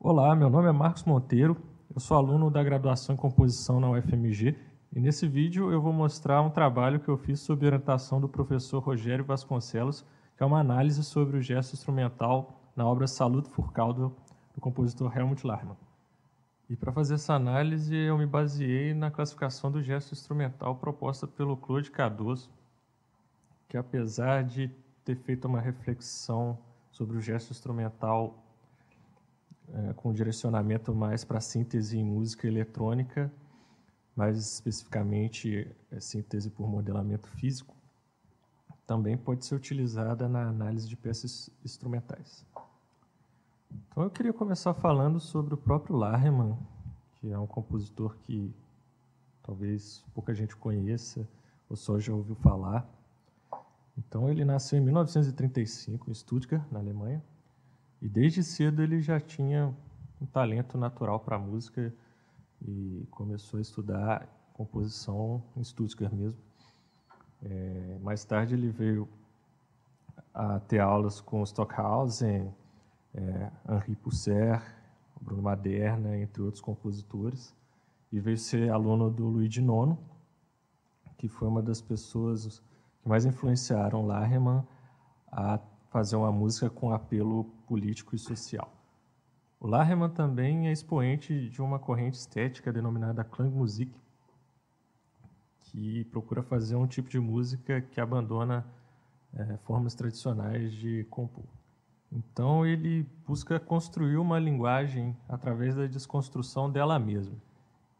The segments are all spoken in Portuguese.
Olá, meu nome é Marcos Monteiro, eu sou aluno da graduação em composição na UFMG e nesse vídeo eu vou mostrar um trabalho que eu fiz sob orientação do professor Rogério Vasconcelos, que é uma análise sobre o gesto instrumental na obra Saluto für Caldwell, do compositor Helmut Larmann. E para fazer essa análise eu me baseei na classificação do gesto instrumental proposta pelo Claude Cardoso, que apesar de ter feito uma reflexão sobre o gesto instrumental com direcionamento mais para síntese em música eletrônica, mais especificamente síntese por modelamento físico, também pode ser utilizada na análise de peças instrumentais. Então eu queria começar falando sobre o próprio Larmann, que é um compositor que talvez pouca gente conheça ou só já ouviu falar. Então ele nasceu em 1935 em Stuttgart, na Alemanha, e desde cedo ele já tinha um talento natural para a música e começou a estudar composição em Stuttgart mesmo. Mais tarde ele veio a ter aulas com Stockhausen, Henri Pousser, Bruno Maderna, entre outros compositores, e veio ser aluno do Luigi Nono, que foi uma das pessoas que mais influenciaram Larmann a fazer uma música com apelo político e social. O Larmann também é expoente de uma corrente estética denominada Klangmusik, que procura fazer um tipo de música que abandona formas tradicionais de compor. Então ele busca construir uma linguagem através da desconstrução dela mesma.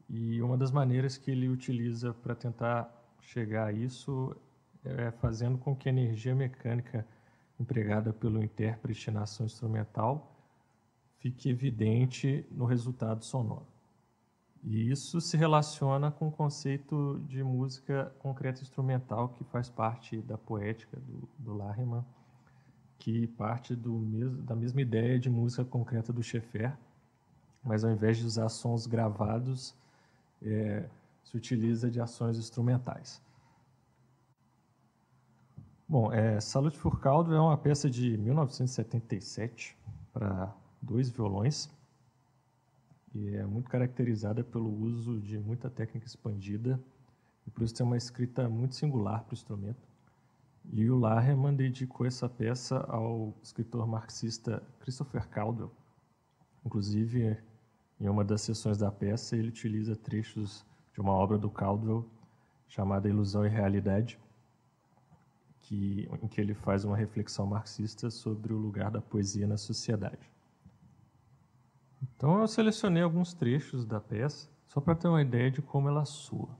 E uma das maneiras que ele utiliza para tentar chegar a isso é fazendo com que a energia mecânica empregada pelo intérprete na ação instrumental fique evidente no resultado sonoro. E isso se relaciona com o conceito de música concreta instrumental que faz parte da poética do Larmann, que parte da mesma ideia de música concreta do Schaeffer, mas ao invés de usar sons gravados, se utiliza de ações instrumentais. Bom, Saluto für Caldwell é uma peça de 1977 para 2 violões e é muito caracterizada pelo uso de muita técnica expandida e por isso tem uma escrita muito singular para o instrumento. E o Larmann dedicou essa peça ao escritor marxista Christopher Caldwell. Inclusive, em uma das sessões da peça, ele utiliza trechos de uma obra do Caldwell chamada Ilusão e Realidade, em que ele faz uma reflexão marxista sobre o lugar da poesia na sociedade. Então eu selecionei alguns trechos da peça, só para ter uma ideia de como ela soa.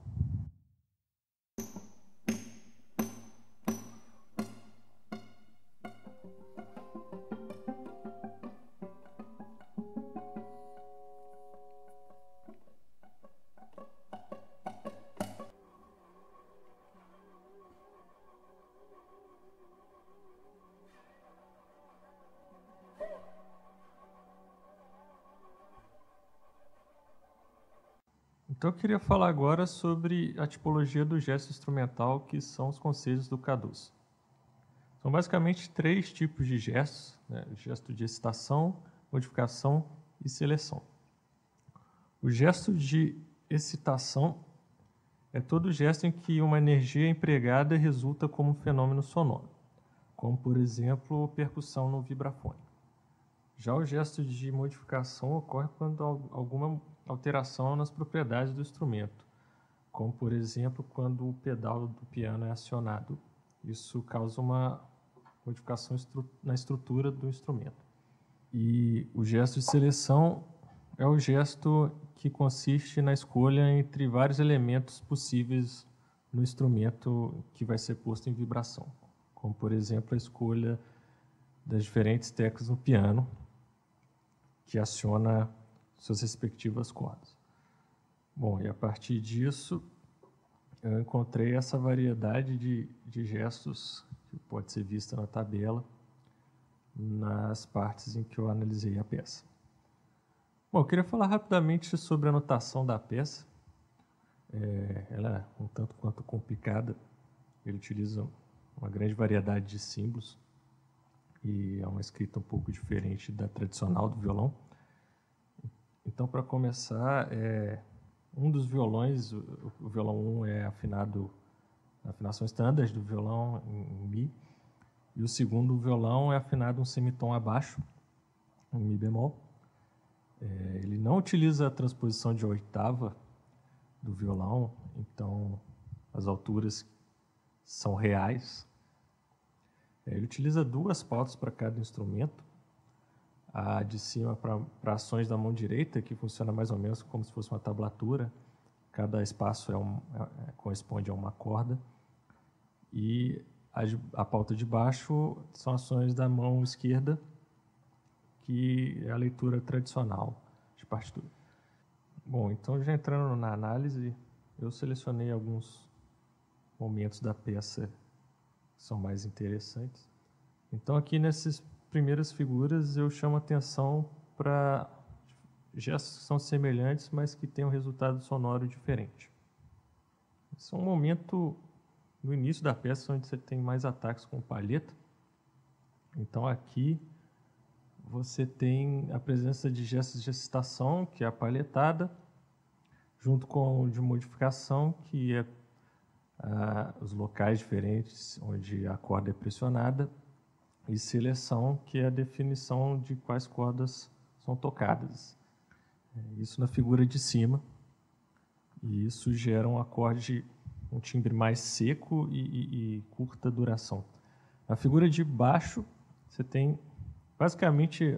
Então eu queria falar agora sobre a tipologia do gesto instrumental, que são os conceitos do Cardoso. São basicamente 3 tipos de gestos, o gesto de excitação, modificação e seleção. O gesto de excitação é todo gesto em que uma energia empregada resulta como um fenômeno sonoro, como, por exemplo, percussão no vibrafone. Já o gesto de modificação ocorre quando há alguma alteração nas propriedades do instrumento, como, por exemplo, quando o pedal do piano é acionado. Isso causa uma modificação na estrutura do instrumento. E o gesto de seleção é o gesto que consiste na escolha entre vários elementos possíveis no instrumento que vai ser posto em vibração, como, por exemplo, a escolha das diferentes teclas no piano, que aciona suas respectivas cordas. Bom, e a partir disso, eu encontrei essa variedade de gestos que pode ser vista na tabela, nas partes em que eu analisei a peça. Bom, eu queria falar rapidamente sobre a notação da peça. Ela é um tanto quanto complicada. Ele utiliza uma grande variedade de símbolos e é uma escrita um pouco diferente da tradicional do violão. Então, para começar, um dos violões, o violão 1 é afinado na afinação standard do violão em Mi, e o segundo violão é afinado um semitom abaixo, um Mi bemol. Ele não utiliza a transposição de oitava do violão, então as alturas são reais. Ele utiliza 2 pautas para cada instrumento. A de cima para ações da mão direita, que funciona mais ou menos como se fosse uma tablatura. Cada espaço corresponde a uma corda. E a pauta de baixo são ações da mão esquerda, que é a leitura tradicional de partitura. Bom, então já entrando na análise, eu selecionei alguns momentos da peça que são mais interessantes. Então aqui nessas primeiras figuras eu chamo atenção para gestos que são semelhantes, mas que têm um resultado sonoro diferente. Esse é um momento no início da peça onde você tem mais ataques com palheta. Então aqui você tem a presença de gestos de excitação, que é a palhetada, junto com o de modificação, que é os locais diferentes onde a corda é pressionada, e seleção, que é a definição de quais cordas são tocadas. Isso na figura de cima, e isso gera um acorde, um timbre mais seco e curta duração. Na figura de baixo, você tem basicamente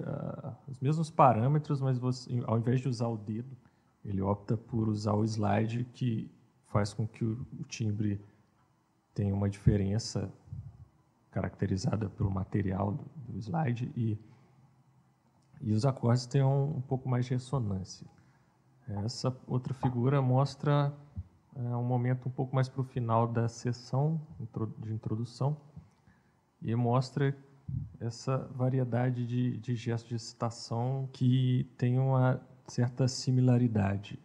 os mesmos parâmetros, mas você, ao invés de usar o dedo, ele opta por usar o slide, que faz com que o timbre tenha uma diferença caracterizada pelo material do slide e os acordes tenham um pouco mais de ressonância. Essa outra figura mostra um momento um pouco mais para o final da sessão de introdução e mostra essa variedade de gestos de excitação que tem uma certa similaridade.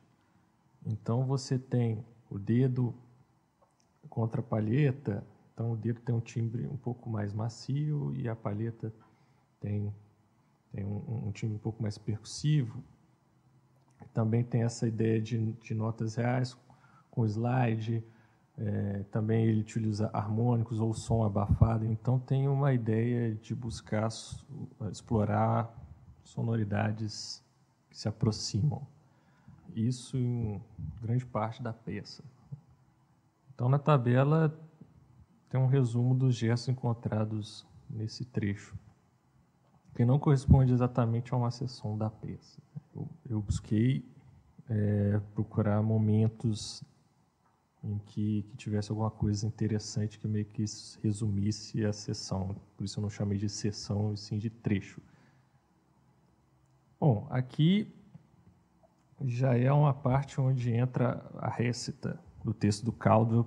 Então, você tem o dedo contra a palheta, então o dedo tem um timbre um pouco mais macio e a palheta tem um timbre um pouco mais percussivo. Também tem essa ideia de notas reais com slide, também ele utiliza harmônicos ou som abafado, então tem uma ideia de buscar explorar sonoridades que se aproximam. Isso em grande parte da peça. Então, na tabela, tem um resumo dos gestos encontrados nesse trecho, que não corresponde exatamente a uma seção da peça. Eu busquei procurar momentos em que tivesse alguma coisa interessante que meio que resumisse a sessão. Por isso eu não chamei de sessão, e sim de trecho. Bom, aqui já é uma parte onde entra a récita do texto do Caldwell,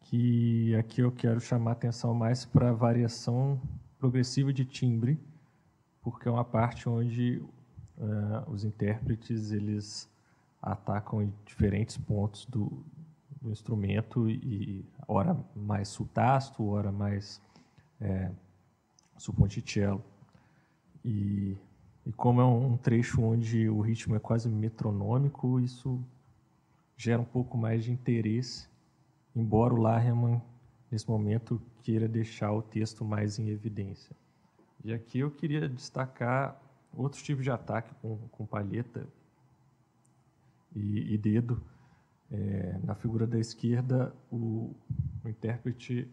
que aqui eu quero chamar a atenção mais para a variação progressiva de timbre, porque é uma parte onde os intérpretes eles atacam em diferentes pontos do instrumento, e ora mais sul tasto, ora mais sul ponticello. E como é um trecho onde o ritmo é quase metronômico, isso gera um pouco mais de interesse, embora o Laherman, nesse momento, queira deixar o texto mais em evidência. E aqui eu queria destacar outros tipos de ataque com palheta e dedo. Na figura da esquerda, o intérprete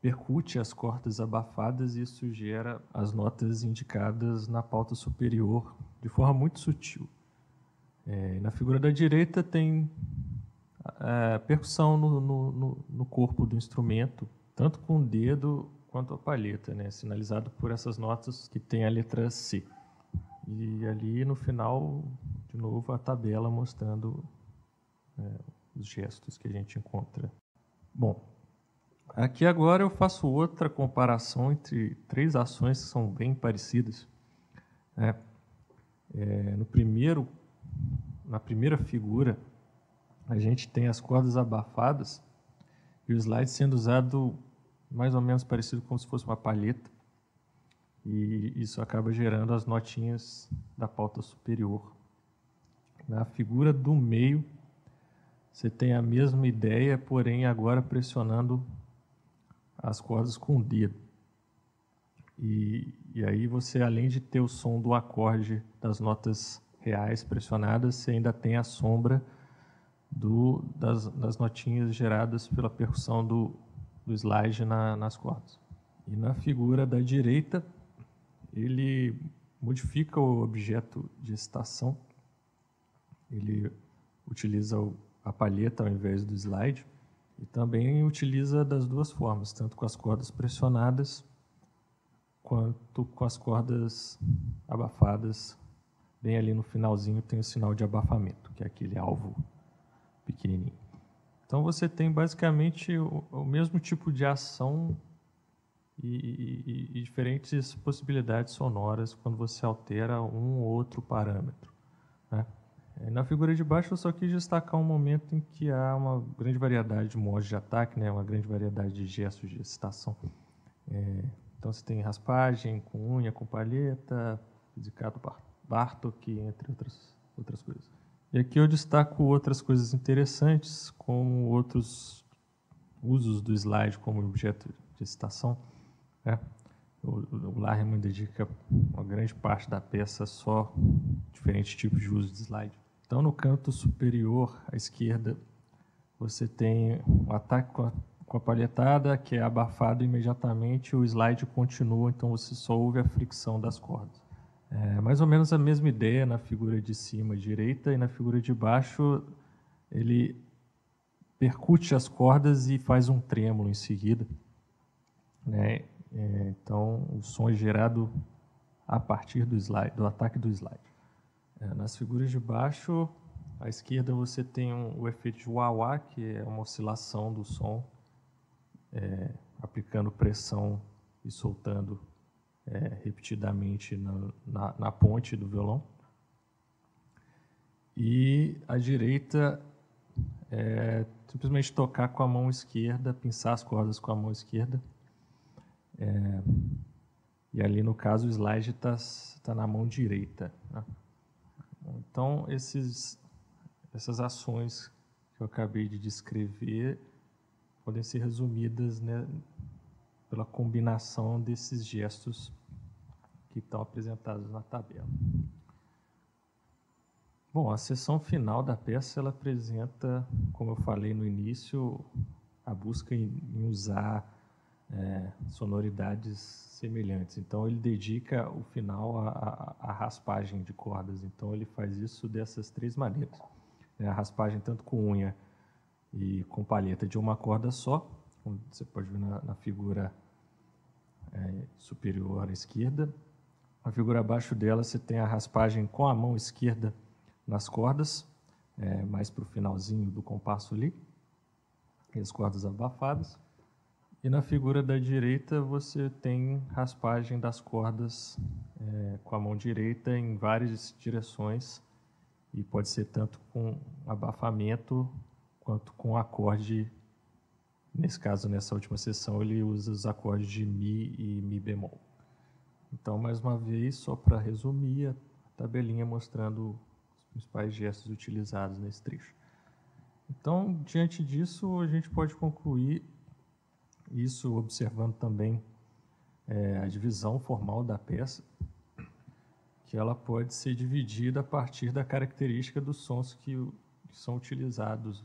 percute as cordas abafadas e isso gera as notas indicadas na pauta superior de forma muito sutil. Na figura da direita tem percussão no corpo do instrumento, tanto com o dedo quanto a palheta, sinalizado por essas notas que tem a letra C. E ali no final, de novo, a tabela mostrando os gestos que a gente encontra. Bom, aqui agora eu faço outra comparação entre 3 ações que são bem parecidas. Na primeira figura, a gente tem as cordas abafadas e o slide sendo usado mais ou menos parecido como se fosse uma palheta. e isso acaba gerando as notinhas da pauta superior. Na figura do meio, você tem a mesma ideia, porém agora pressionando as cordas com o dedo. E aí você, além de ter o som do acorde das notas reais pressionadas, você ainda tem a sombra das notinhas geradas pela percussão do slide nas cordas. E na figura da direita, ele modifica o objeto de excitação. Ele utiliza a palheta ao invés do slide e também utiliza das duas formas, tanto com as cordas pressionadas quanto com as cordas abafadas. Bem ali no finalzinho tem o sinal de abafamento, que é aquele alvo pequenininho. Então você tem basicamente o mesmo tipo de ação e diferentes possibilidades sonoras quando você altera um ou outro parâmetro, né? Na figura de baixo eu só quis destacar um momento em que há uma grande variedade de modos de ataque, né? Uma grande variedade de gestos de excitação. Então você tem raspagem com unha, com palheta, pizzicato Bartók, entre outras coisas. E aqui eu destaco outras coisas interessantes, como outros usos do slide como objeto de excitação, né? O Larreyman dedica uma grande parte da peça só a diferentes tipos de uso de slide. Então, no canto superior à esquerda, você tem o ataque com a palhetada, que é abafado imediatamente, o slide continua, então você só ouve a fricção das cordas. É mais ou menos a mesma ideia na figura de cima direita, e na figura de baixo ele percute as cordas e faz um trêmulo em seguida, né? Então o som é gerado a partir do ataque do slide. Nas figuras de baixo, à esquerda você tem o efeito de wah-wah, que é uma oscilação do som, aplicando pressão e soltando repetidamente na ponte do violão. E à direita é simplesmente tocar com a mão esquerda, pinçar as cordas com a mão esquerda. E ali, no caso, o slide está na mão direita, né? Então, essas ações que eu acabei de descrever podem ser resumidas, né, pela combinação desses gestos que estão apresentados na tabela. Bom, a seção final da peça ela apresenta, como eu falei no início, a busca em usar sonoridades semelhantes. Então, ele dedica o final à raspagem de cordas. Então, ele faz isso dessas três maneiras. A raspagem tanto com unha e com palheta de uma corda só, como você pode ver na figura superior à esquerda. Na figura abaixo dela, você tem a raspagem com a mão esquerda nas cordas, mais para o finalzinho do compasso ali, e as cordas abafadas. E na figura da direita, você tem raspagem das cordas com a mão direita em várias direções, e pode ser tanto com abafamento quanto com acorde. Nesse caso, nessa última sessão, ele usa os acordes de Mi e Mi bemol. Então, mais uma vez, só para resumir, a tabelinha mostrando os principais gestos utilizados nesse trecho. Então, diante disso, a gente pode concluir isso observando também a divisão formal da peça, que ela pode ser dividida a partir da característica dos sons que são utilizados.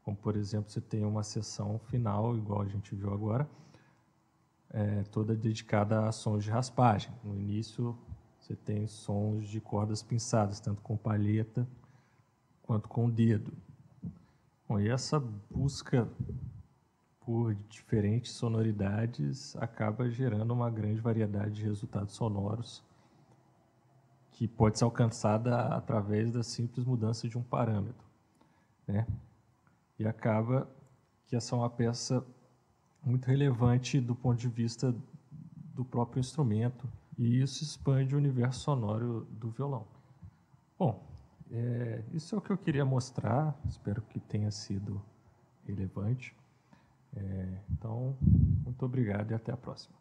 Como, por exemplo, você tem uma seção final, igual a gente viu agora, toda dedicada a sons de raspagem. No início, você tem sons de cordas pinçadas, tanto com palheta quanto com o dedo. Bom, e essa busca por diferentes sonoridades acaba gerando uma grande variedade de resultados sonoros que pode ser alcançada através da simples mudança de um parâmetro, né? E acaba que essa é uma peça muito relevante do ponto de vista do próprio instrumento, e isso expande o universo sonoro do violão. Bom, isso é o que eu queria mostrar, espero que tenha sido relevante. Então, muito obrigado e até a próxima.